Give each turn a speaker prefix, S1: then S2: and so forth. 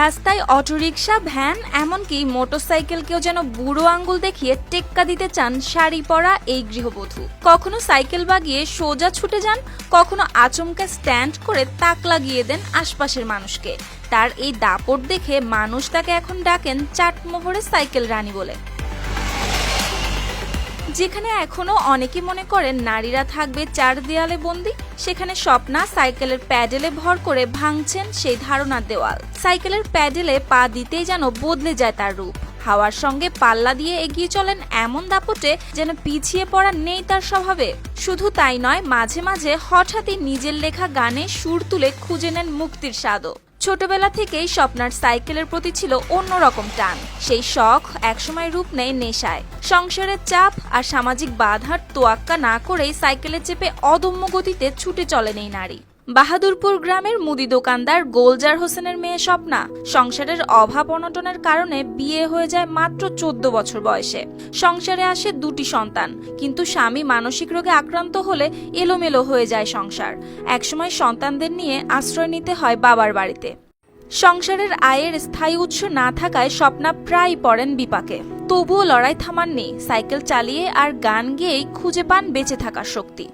S1: রাস্তায় autorickshaw, van, এমনকি মোটরসাইকেলকেও যেন বুড়ো আঙ্গুল দেখিয়ে টেক্কা দিতে চান শাড়ি পরা এই গৃহবধূ। কখনো সাইকেল বাগিয়ে সোজা ছুটে যান, কখনো আচমকা স্ট্যান্ড করে তাক লাগিয়ে দেন আশপাশের মানুষকে। তার এই দাপট দেখে মানুষ তাকে এখন ডাকেন চাটমোহরে সাইকেল রানী বলে। যেখানে এখনো অনেকে মনে করেন নারীরা থাকবে চার দেয়ালে বন্দি, সেখানে স্বপ্না সাইকেলের প্যাডেলে ভর করে ভাঙছেন সেই ধারণার দেওয়াল। সাইকেলের প্যাডেলে পা দিতেই যেন বদলে যায় তার রূপ। হাওয়ার সঙ্গে পাল্লা দিয়ে এগিয়ে চলেন এমন দাপটে যেন পিছিয়ে পড়া নেই তার স্বভাবে। শুধু তাই নয়, মাঝে মাঝে হঠাৎই নিজের লেখা গানে সুর তুলে খুঁজে নেন মুক্তির স্বাদও। ছোটবেলা থেকেই স্বপ্নার সাইকেলের প্রতি ছিল অন্যরকম টান। সেই শখ একসময় রূপ নেয় নেশায়। সংসারের চাপ আর সামাজিক বাধার তোয়াক্কা না করেই সাইকেলে চেপে অদম্য গতিতে ছুটে চলেন এই নারী। বাহাদুরপুর গ্রামের মুদি দোকানদার গোলজার হোসেনের মেয়ে স্বপ্না সংসারের অভাব অনটনের কারণে বিয়ে হয়ে যায় মাত্র 14 বছর বয়সে। সংসারে আসে দুটি সন্তান, কিন্তু স্বামী মানসিক রোগে আক্রান্ত হলে এলোমেলো হয়ে যায় সংসার। একসময় সন্তানদের নিয়ে আশ্রয় নিতে হয় বাবার বাড়িতে। সংসারের আয়ের স্থায়ী উৎস না থাকায় স্বপ্না প্রায় পড়েন বিপাকে। তবুও লড়াই থামাননি। সাইকেল চালিয়ে আর গান গেয়েই খুঁজে পান বেঁচে থাকার শক্তি।